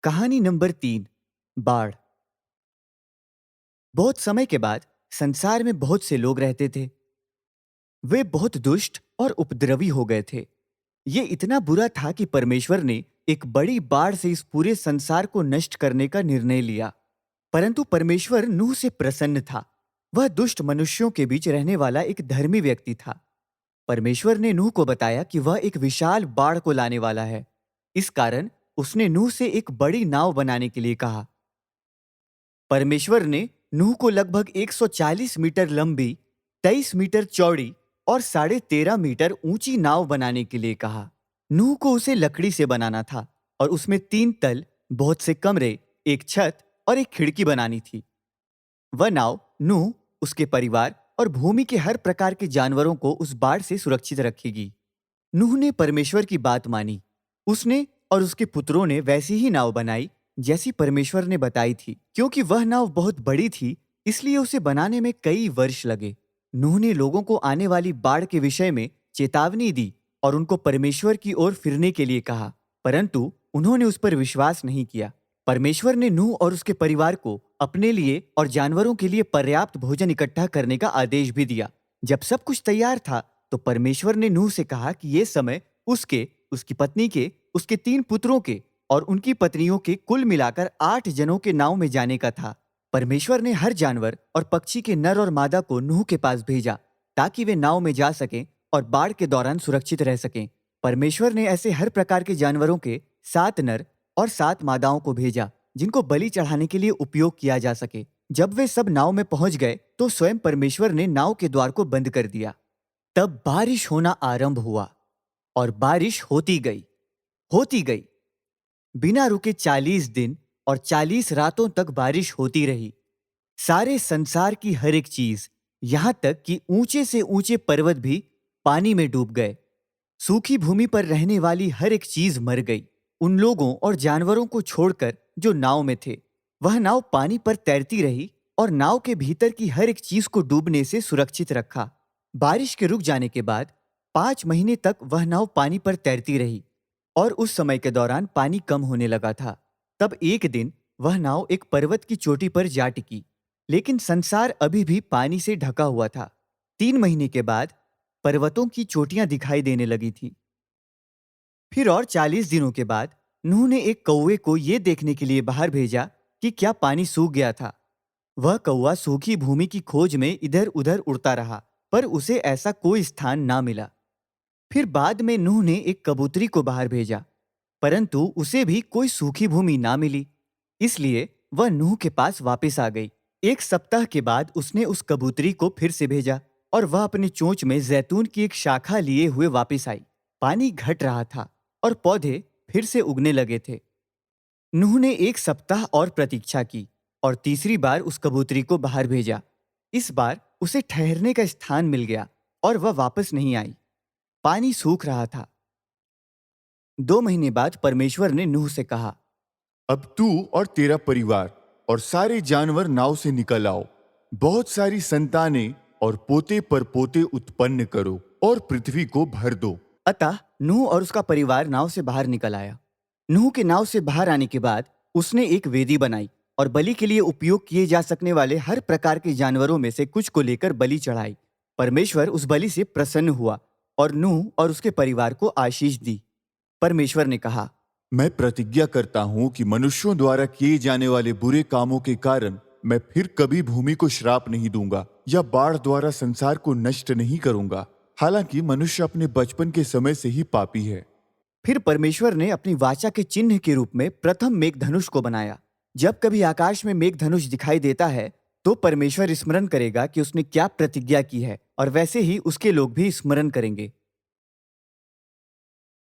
कहानी नंबर 3। बाढ़। बहुत समय के बाद संसार में बहुत से लोग रहते थे। वे बहुत दुष्ट और उपद्रवी हो गए थे। ये इतना बुरा था कि परमेश्वर ने एक बड़ी बाढ़ से इस पूरे संसार को नष्ट करने का निर्णय लिया। परंतु परमेश्वर नूह से प्रसन्न था। वह दुष्ट मनुष्यों के बीच रहने वाला एक धर्मी व्यक्ति था। परमेश्वर ने नूह को बताया कि वह एक विशाल बाढ़ को लाने वाला है। इस कारण उसने नूह से एक बड़ी नाव बनाने के लिए कहा। परमेश्वर ने नूह को लगभग 140 मीटर लंबी, 23 मीटर चौड़ी और 13.5 मीटर ऊंची नाव बनाने के लिए कहा। नूह को उसे लकड़ी से बनाना था और उसमें 3 तल, बहुत से कमरे, एक छत और एक खिड़की बनानी थी। वह नाव नूह, उसके परिवार और भूमि के हर प्रकार के जानवरों को उस बाढ़ से सुरक्षित रखेगी। नूह ने परमेश्वर की बात मानी। उसने और उसके पुत्रों ने वैसी ही नाव बनाई जैसी परमेश्वर ने बताई थी। क्योंकि वह नाव बहुत बड़ी थी, इसलिए उसे बनाने में कई वर्ष लगे। नूह ने लोगों को आने वाली बाढ़ के विषय में चेतावनी दी और उनको परमेश्वर की ओर फिरने के लिए कहा, परंतु उन्होंने उस पर विश्वास नहीं किया। परमेश्वर ने नूह और उसके परिवार को अपने लिए और जानवरों के लिए पर्याप्त भोजन इकट्ठा करने का आदेश भी दिया। जब सब कुछ तैयार था, तो परमेश्वर ने नूह से कहा कि यह समय उसके, उसकी पत्नी के, उसके 3 पुत्रों के और उनकी पत्नियों के कुल मिलाकर 8 जनों के नाव में जाने का था। परमेश्वर ने हर जानवर और पक्षी के नर और मादा को नूह के पास भेजा ताकि वे नाव में जा सकें और बाढ़ के दौरान सुरक्षित रह सकें। परमेश्वर ने ऐसे हर प्रकार के जानवरों के 7 नर और 7 मादाओं को भेजा जिनको बलि चढ़ाने के लिए उपयोग किया जा सके। जब वे सब नाव में पहुंच गए तो स्वयं परमेश्वर ने नाव के द्वार को बंद कर दिया। तब बारिश होना आरंभ हुआ और बारिश होती गई। बिना रुके 40 दिन और 40 रातों तक बारिश होती रही। सारे संसार की हर एक चीज, यहां तक कि ऊंचे से ऊंचे पर्वत भी पानी में डूब गए। सूखी भूमि पर रहने वाली हर एक चीज मर गई, उन लोगों और जानवरों को छोड़कर जो नाव में थे। वह नाव पानी पर तैरती रही और नाव के भीतर की हर एक चीज को डूबने से सुरक्षित रखा। बारिश के रुक जाने के बाद 5 महीने तक वह नाव पानी पर तैरती रही और उस समय के दौरान पानी कम होने लगा था। तब एक दिन वह नाव एक पर्वत की चोटी पर जा टिकी, लेकिन संसार अभी भी पानी से ढका हुआ था। 3 महीने के बाद पर्वतों की चोटियां दिखाई देने लगी थी। फिर और 40 दिनों के बाद नूह ने एक कौवे को यह देखने के लिए बाहर भेजा कि क्या पानी सूख गया था। वह कौवा सूखी भूमि की खोज में इधर उधर उड़ता रहा, पर उसे ऐसा कोई स्थान ना मिला। फिर बाद में नूह ने एक कबूतरी को बाहर भेजा, परंतु उसे भी कोई सूखी भूमि ना मिली। इसलिए वह नूह के पास वापस आ गई। 1 सप्ताह के बाद उसने उस कबूतरी को फिर से भेजा और वह अपने चोंच में जैतून की एक शाखा लिए हुए वापस आई। पानी घट रहा था और पौधे फिर से उगने लगे थे। नूह ने 1 सप्ताह और प्रतीक्षा की और तीसरी बार उस कबूतरी को बाहर भेजा। इस बार उसे ठहरने का स्थान मिल गया और वह वापस नहीं आई। पानी सूख रहा था। 2 महीने बाद परमेश्वर ने नूह से कहा, अब तू और तेरा परिवार और सारे जानवर नाव से निकल आओ। बहुत सारी संतानें और पोते पर पोते उत्पन्न करो और पृथ्वी को भर दो। अतः नूह और उसका परिवार नाव से बाहर निकल आया। नूह के नाव से बाहर आने के बाद उसने एक वेदी बनाई और बलि के लिए उपयोग किए जा सकने वाले हर प्रकार के जानवरों में से कुछ को लेकर बलि चढ़ाई। परमेश्वर उस बलि से प्रसन्न हुआ और नूह और उसके परिवार को आशीष दी। परमेश्वर ने कहा, मैं प्रतिज्ञा करता हूं कि मनुष्यों द्वारा किए जाने वाले बुरे कामों के कारण मैं फिर कभी भूमि को श्राप नहीं दूंगा या बाढ़ द्वारा संसार को नष्ट नहीं करूंगा। हालांकि मनुष्य अपने बचपन के समय से ही पापी है। फिर परमेश्वर ने अपनी वाचा के चिन्ह के रूप में प्रथम मेघधनुष को बनाया। जब कभी आकाश में मेघधनुष दिखाई देता है तो परमेश्वर स्मरण करेगा कि उसने क्या प्रतिज्ञा की है और वैसे ही उसके लोग भी स्मरण करेंगे।